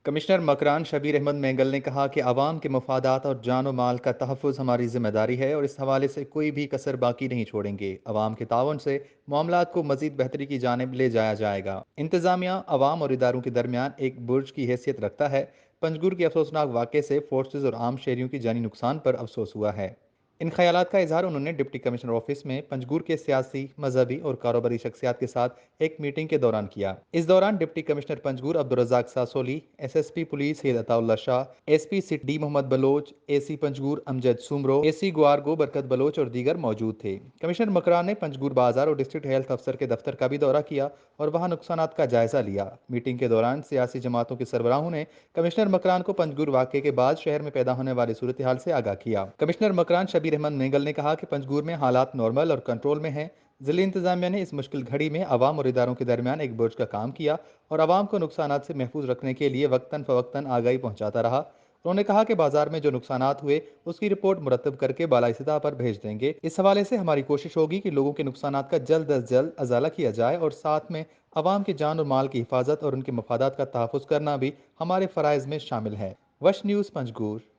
Commissioner Makran Shabbir Ahmad Mengal نے کہا کہ عوام کے مفادات اور جان و مال کا تحفظ ہماری ذمہ داری ہے اور اس حوالے سے کوئی بھی کسر باقی نہیں چھوڑیں گے۔ عوام کے تعاون سے معاملات کو مزید بہتری کی جانب لے جایا جائے گا۔ انتظامیہ عوام اور اداروں کے درمیان ایک برج کی حیثیت رکھتا ہے۔ پنجگور کے افسوسناک واقعے سے فورسز اور عام شہریوں کی جانی نقصان پر افسوس ہوا ہے۔ ان خیالات کا اظہار انہوں نے ڈپٹی کمشنر آفس میں پنجگور کے سیاسی، مذہبی اور کاروباری شخصیات کے ساتھ ایک میٹنگ کے دوران کیا۔ اس دوران deputy commissioner Panjgur Abdulrazzaq Sasoli, S P police Syed Ataullah Shah, S P city D Muhammad Baloch, A C Panjgur Amjad Soomro, A C Gwargo Barkat Baloch اور دیگر موجود تھے۔ کمشنر مکران نے پنجگور بازار اور ڈسٹرکٹ ہیلتھ افسر کے دفتر کا بھی دورہ کیا اور وہاں نقصانات کا جائزہ لیا۔ میٹنگ کے دوران سیاسی جماعتوں کے سربراہوں نے کمشنر مکران کو پنجگور واقعے کے بعد شہر میں پیدا ہونے والی صورتحال سے آگاہ کیا۔ کمشنر مکران شبیر احمد مینگل نے کہا کہ پنجگور میں حالات نارمل اور کنٹرول میں ہیں۔ ضلعی انتظامیہ نے اس مشکل گھڑی میں عوام اور اداروں کے درمیان ایک برج کا کام کیا اور عوام کو نقصانات سے محفوظ رکھنے کے لیے وقتاً فوقتاً آگاہی پہنچاتا رہا۔ انہوں نے کہا کہ بازار میں جو نقصانات ہوئے اس کی رپورٹ مرتب کر کے بالائی سطح پر بھیج دیں گے۔ اس حوالے سے ہماری کوشش ہوگی کہ لوگوں کے نقصانات کا جلد از جلد ازالہ کیا جائے اور ساتھ میں عوام کی جان اور مال کی حفاظت اور ان کے مفادات کا تحفظ کرنا بھی ہمارے فرائض میں شامل ہے۔ وش نیوز پنجگور۔